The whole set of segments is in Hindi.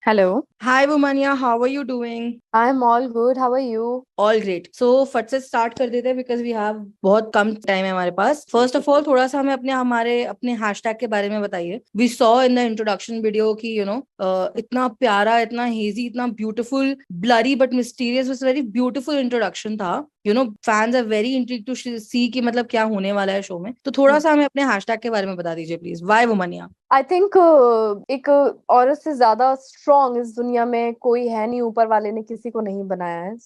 Hello, Hi Vumania, how are you doing? I'm all good. How are you? All great. So फट से स्टार्ट कर देते हैं बिकॉज वी हैव बहुत कम टाइम है हमारे पास। फर्स्ट ऑफ ऑल थोड़ा सा हमें हमारे अपने हैशटैग के बारे में बताइए। We saw in the introduction video कि इतना प्यारा, इतना हेजी, इतना beautiful, blurry but mysterious, was very beautiful introduction था। Fans are very intrigued to see कि मतलब क्या होने वाला है शो में। तो थोड़ा सा हमें अपने हैशटैग के बारे में बता दीजिए प्लीज। वाई वुमनिया? आई थिंक एक औरत से ज्यादा स्ट्रांग इस दुनिया में कोई है नहीं, ऊपर वाले ने किसी को नहीं बनाया है।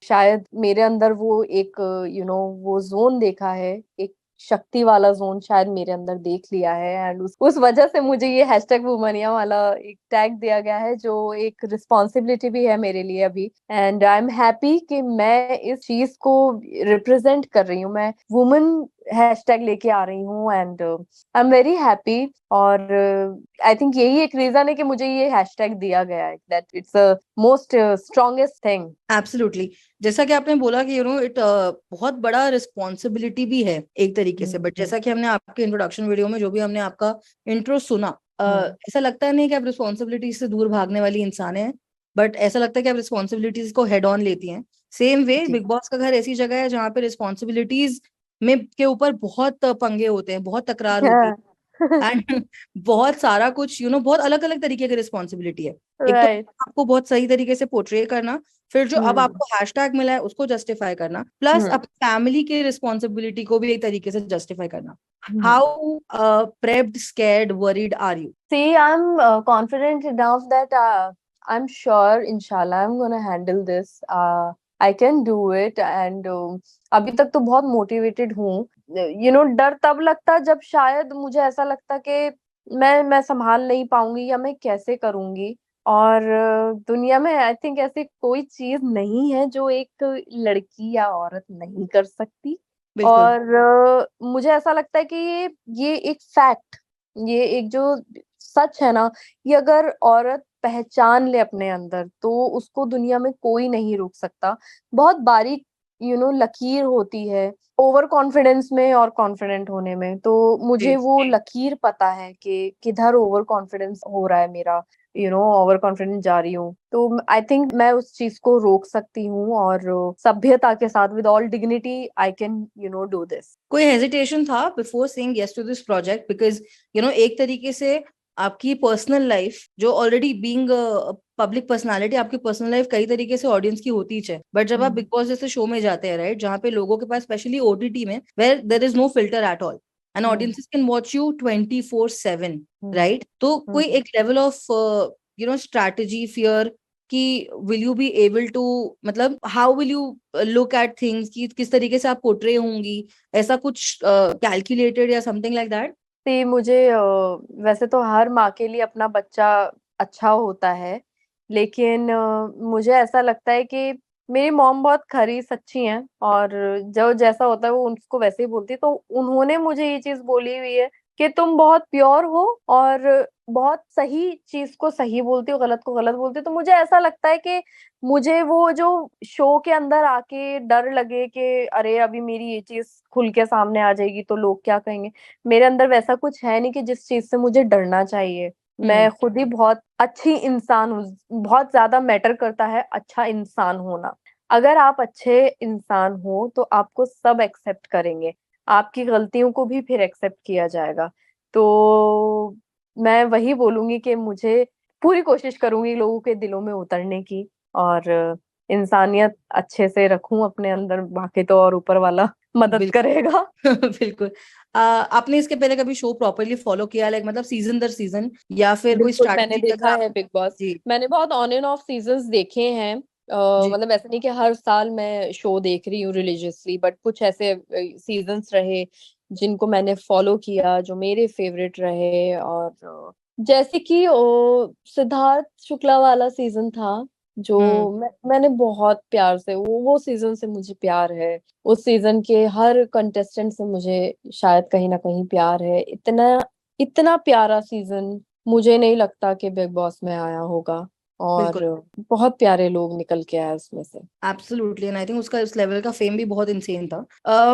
शायद मेरे अंदर वो एक वो जोन देखा है, एक शक्ति वाला जोन शायद मेरे अंदर देख लिया है। एंड उस वजह से मुझे ये हैशटैग वुमनिया वाला एक टैग दिया गया है, जो एक रिस्पॉन्सिबिलिटी भी है मेरे लिए अभी। एंड आई एम हैप्पी कि मैं इस चीज को रिप्रेजेंट कर रही हूँ। मैं वुमन हैशटैग लेके आ रही हूँ and I am very happy. और आई थिंक यही एक रीजन है कि मुझे ये हैशटैग दिया गया है, that it's a most strongest thing. Absolutely. जैसा कि आपने बोला कि इट बहुत बड़ा रिस्पॉन्सिबिलिटी भी है एक तरीके से। बट जैसा कि हमने आपके इंट्रोडक्शन वीडियो में जो भी हमने आपका इंट्रो सुना, ऐसा लगता नहीं कि आप रिस्पॉन्सिबिलिटी से दूर भागने वाली इंसान है, बट ऐसा लगता है कि आप रिस्पॉन्सिबिलिटीज को हेड ऑन लेती हैं। सेम वे जी। बिग बॉस का घर ऐसी जगह है जहाँ पे रिस्पॉन्सिबिलिटीज में के ऊपर बहुत पंगे होते हैं, बहुत तकरार होती है एंड बहुत सारा कुछ बहुत अलग अलग तरीके की रिस्पॉन्सिबिलिटी है। एक तो राइट। आपको बहुत सही तरीके से पोर्ट्रे करना, फिर जो अब हम्म। आपको हैशटैग मिला है उसको जस्टिफाई करना, प्लस हम्म। अपनी फैमिली की रिस्पॉन्सिबिलिटी को भी एक तरीके से जस्टिफाई करना। Hmm. How prepped, scared, worried are you? See, I'm confident enough that I'm sure, inshallah, I'm gonna handle this. I can do it, and अभी तक तो बहुत मोटिवेटेड हूँ। डर तब लगता जब शायद मुझे ऐसा लगता कि मैं संभाल नहीं पाऊंगी या मैं कैसे करूंगी। और दुनिया में आई थिंक ऐसी कोई चीज नहीं है जो एक लड़की या औरत नहीं कर सकती। बिल्कुल। और मुझे ऐसा लगता है कि ये एक फैक्ट, ये एक जो सच है ना, ये अगर औरत पहचान ले अपने अंदर तो उसको दुनिया में कोई नहीं रोक सकता। बहुत बारीक लकीर होती है ओवर कॉन्फिडेंस में और कॉन्फिडेंट होने में। तो मुझे जी। वो लकीर पता है कि किधर ओवर कॉन्फिडेंस हो रहा है मेरा, ओवर कॉन्फिडेंट जा रही हूँ। तो आई थिंक मैं उस चीज को रोक सकती हूँ, और सभ्यता के साथ with all dignity I can do this. कोई हेजिटेशन था before saying yes to this project? Because एक तरीके से आपकी पर्सनल लाइफ जो ऑलरेडी बीइंग पब्लिक पर्सनालिटी, आपकी पर्सनल लाइफ कई तरीके से ऑडियंस की होती है। बट जब आप बिग बॉस जैसे शो में जाते हैं, राइट, जहाँ पे लोगों के पास स्पेशली ओटीटी में where there is no filter at all and audiences can watch you 24/7, right, तो कोई एक लेवल ऑफ स्ट्रैटेजी, फियर कि will you be able to, मतलब how will you look at things, कि किस तरीके से आप पोर्ट्रे होंगी, ऐसा कुछ कैलकुलेटेड या समथिंग लाइक दैट? सी मुझे वैसे तो हर माँ के लिए अपना बच्चा अच्छा होता है, लेकिन मुझे ऐसा लगता है कि मेरी मॉम बहुत खरी सच्ची हैं, और जो जैसा होता है वो उसको वैसे ही बोलती है। तो उन्होंने मुझे ये चीज बोली हुई है कि तुम बहुत प्योर हो और बहुत सही चीज को सही बोलती हो, गलत को गलत बोलती हो। तो मुझे ऐसा लगता है कि मुझे वो जो शो के अंदर आके डर लगे कि अरे अभी मेरी ये चीज खुल के सामने आ जाएगी तो लोग क्या कहेंगे, मेरे अंदर वैसा कुछ है नहीं कि जिस चीज से मुझे डरना चाहिए। हम्म। मैं खुद ही बहुत अच्छी इंसान हूँ। बहुत ज्यादा मैटर करता है अच्छा इंसान होना। अगर आप अच्छे इंसान हो तो आपको सब एक्सेप्ट करेंगे, आपकी गलतियों को भी फिर एक्सेप्ट किया जाएगा। तो मैं वही बोलूंगी कि मुझे पूरी कोशिश करूंगी लोगों के दिलों में उतरने की, और इंसानियत अच्छे से रखूं अपने अंदर, बाकी तो और ऊपर वाला मदद बिल्कुल। करेगा। बिल्कुल। आपने इसके पहले कभी शो प्रॉपरली फॉलो किया, लाइक मतलब सीजन दर सीजन, या फिर कोई बिल्कुल मैंने स्ट्रैटेजी के देखा साथ? है बिग बॉस। जी। मैंने बहुत ऑन एंड ऑफ सीजन्स देखे हैं। जी। मतलब ऐसा नहीं कि हर साल मैं शो देख रही हूँ रिलीजियसली, बट कुछ ऐसे सीजन्स रहे जिनको मैंने फॉलो किया, जो मेरे फेवरेट रहे। और जैसे कि सिद्धार्थ शुक्ला वाला सीजन था, जो हम्म। मैंने बहुत प्यार से वो सीजन से मुझे प्यार है। उस सीजन के हर कंटेस्टेंट से मुझे शायद कहीं ना कहीं प्यार है। इतना इतना प्यारा सीजन मुझे नहीं लगता कि बिग बॉस में आया होगा। और बिल्कुल। बहुत प्यारे लोग निकल के आए उसमें से। एब्सोल्युटली, एंड आई थिंक उसका इस लेवल का फेम भी बहुत इंसेन था।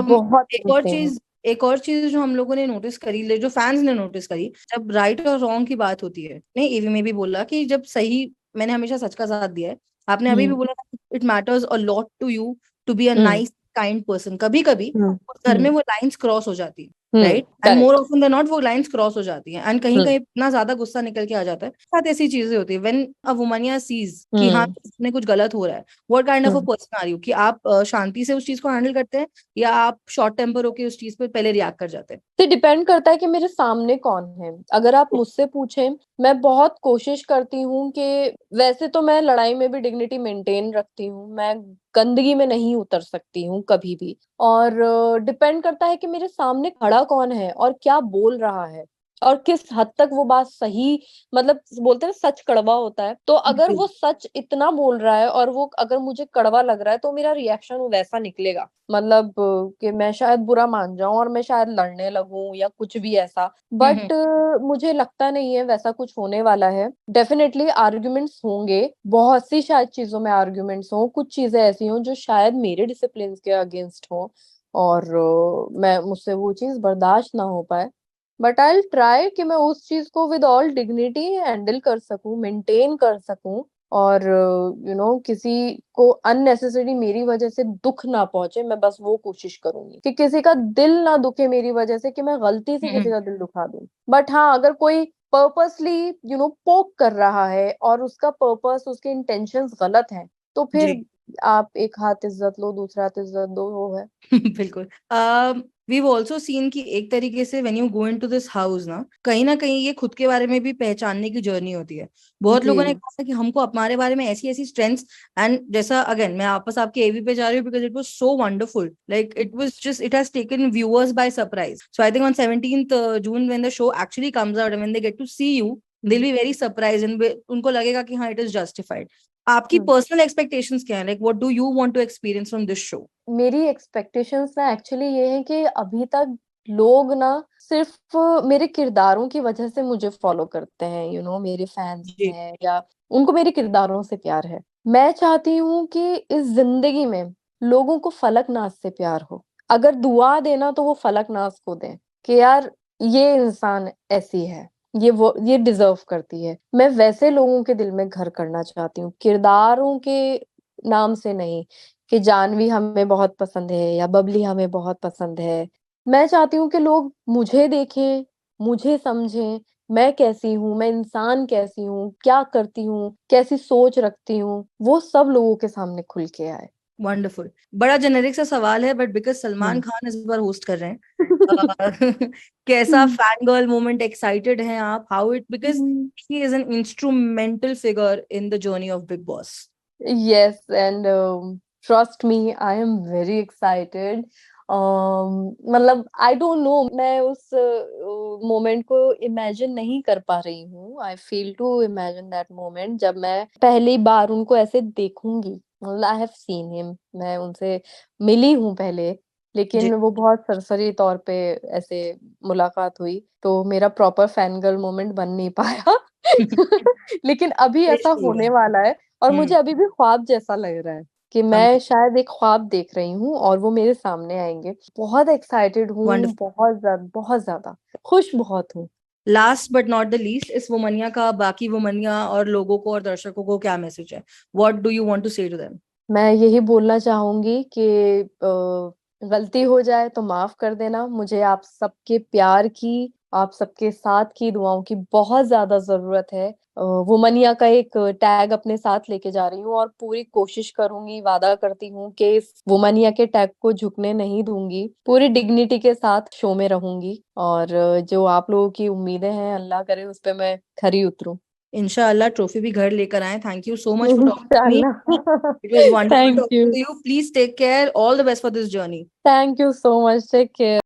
बहुत एक और इंसेन। चीज एक और चीज जो हम लोगों ने नोटिस करी, जो फैंस ने नोटिस करी, जब राइट और रॉन्ग की बात होती है, नहीं एवी में भी बोला कि जब सही, मैंने हमेशा सच का साथ दिया है, आपने अभी भी हम्म। बोला it matters a lot to you to be a hmm. Nice kind person. कभी कभी हम्म। घर में हम्म। वो लाइंस क्रॉस हो जाती है, right, and more correct. Often than not वो लाइंस क्रॉस हो जाती हैं, एंड कहीं हम्म। कहीं इतना ज्यादा गुस्सा निकल के आ जाता है, साथ ऐसी चीजें होती है व्हेन अ वुमन सीज कि हाँ हम्म। इसमें कुछ गलत हो रहा है, what kind of a hmm. Person are you, कि आप शांति से उस चीज को हैंडल करते हैं या आप शॉर्ट टेम्पर होके उस चीज पे पहले रिएक्ट कर जाते हैं? तो डिपेंड करता है कि मेरे सामने कौन है। अगर आप मुझसे पूछें, मैं बहुत कोशिश करती हूँ कि, वैसे तो मैं लड़ाई में भी डिग्निटी मेंटेन रखती हूँ, मैं गंदगी में नहीं उतर सकती हूँ कभी भी। और डिपेंड करता है कि मेरे सामने खड़ा कौन है और क्या बोल रहा है और किस हद तक वो बात सही, मतलब बोलते हैं सच कड़वा होता है, तो अगर बिल्कुल। वो सच इतना बोल रहा है और वो अगर मुझे कड़वा लग रहा है तो मेरा रिएक्शन वैसा निकलेगा। मतलब कि मैं शायद बुरा मान जाऊं और मैं शायद लड़ने लगूं या कुछ भी ऐसा। हम्म। बट मुझे लगता नहीं है वैसा कुछ होने वाला है। डेफिनेटली आर्ग्यूमेंट्स होंगे, बहुत सी शायद चीजों में आर्ग्यूमेंट्स हों, कुछ चीजें ऐसी हों जो शायद मेरे डिसिप्लिन के अगेंस्ट हो और मैं मुझसे वो चीज बर्दाश्त ना हो पाए। बट आई विल ट्राई कि मैं उस चीज को विद ऑल डिग्निटी हैंडल कर सकूं, मेंटेन कर सकूं, और किसी को अननेसेसरी मेरी वजह से दुख ना पहुंचे। मैं बस वो कोशिश करूंगी कि किसी का दिल ना दुखे मेरी वजह से, कि मैं गलती से किसी हम्म। का दिल दुखा दूं। बट हाँ, अगर कोई पर्पसली पोक कर रहा है और उसका पर्पस, उसके इंटेंशंस गलत हैं, तो फिर जी। आप एक हाथ इज्जत लो, दूसरा हाथ इज्जत दो, वो है। बिल्कुल। वीव ऑल्सो सीन कि एक तरीके से when you go into this house ना कहीं ये खुद के बारे में भी पहचानने की जर्नी होती है। बहुत जी। लोगों ने कहा कि हमको हमारे बारे में ऐसी ऐसी स्ट्रेंथ्स, एंड जैसा अगेन मैं वापस आपके एवी पे जा रही हूँ because it was so wonderful, like it was just it has taken viewers by surprise. So I think on 17th June when the show actually comes out and when they get to see you, they will be very surprise and उनको लगेगा कि हाँ इट इज जस्टिफाइड। आपकी हम्म। पर्सनल एक्सपेक्टेशंस क्या है, like what do you want to experience from this show? मेरी एक्सपेक्टेशंस ना एक्चुअली ये है कि अभी तक लोग ना सिर्फ मेरे किरदारों की वजह से मुझे फॉलो करते हैं, मेरे फैंस जी। हैं या उनको मेरे किरदारों से प्यार है। मैं चाहती हूँ कि इस जिंदगी में लोगों को फलकनाज से प्यार हो। अगर दुआ देना तो वो फलकनाज को दें कि यार ये इंसान ऐसी है, ये डिजर्व करती है। मैं वैसे लोगों के दिल में घर करना चाहती हूँ, किरदारों के नाम से नहीं, कि जानवी हमें बहुत पसंद है या बबली हमें बहुत पसंद है। मैं चाहती हूँ कि लोग मुझे देखें, मुझे समझें, मैं कैसी हूँ, मैं इंसान कैसी हूँ, क्या करती हूँ, कैसी सोच रखती हूँ, वो सब लोगों के सामने खुल के आए। वंडरफुल। बड़ा जेनेरिक सा सवाल है बट बिकॉज सलमान हम्म। खान इस बार होस्ट कर रहे हैं, कैसा फैन गर्ल मोमेंट, एक्साइटेड हैं आप, how it, because he is an instrumental figure in the journey of big boss? Yes, and trust me, I am very excited. मतलब आई डोंट नो, मैं उस मोमेंट को इमेजिन नहीं कर पा रही हूँ। I feel to imagine that moment जब मैं पहली बार उनको ऐसे देखूंगी। मतलब आई हैव सीन हिम, मैं उनसे मिली हूँ पहले, जी। लेकिन वो बहुत सरसरी तौर पे ऐसे मुलाकात हुई, तो मेरा प्रॉपर फैन गर्ल मोमेंट बन नहीं पाया। लेकिन अभी ऐसा होने वाला है और मुझे हम्म। अभी भी ख्वाब जैसा लग रहा है कि मैं शायद एक ख्वाब देख रही हूँ और वो मेरे सामने आएंगे। बहुत एक्साइटेड हूँ, वंडरफुल। बहुत ज्यादा खुश बहुत हूँ। Last but not the least, इस वुमनिया का बाकी वुमनिया और लोगों को और दर्शकों को क्या मैसेज है? What do you want to say to them? मैं यही बोलना चाहूंगी कि गलती हो जाए तो माफ कर देना। मुझे आप सबके प्यार की, आप सबके साथ की दुआओं की बहुत ज्यादा जरूरत है। वुमनिया का एक टैग अपने साथ लेके जा रही हूँ और पूरी कोशिश करूंगी, वादा करती हूँ कि इस वुमनिया के टैग को झुकने नहीं दूंगी, पूरी डिग्निटी के साथ शो में रहूंगी। और जो आप लोगों की उम्मीदें हैं, अल्लाह करे उस पे मैं खरी उतरूं। इंशाल्लाह ट्रॉफी भी घर लेकर आए। Thank you so much for talking to me. इंशाल्लाह। It was wonderful thank talking you. To you. Please take care, all the best for this journey. Thank you so much, take care.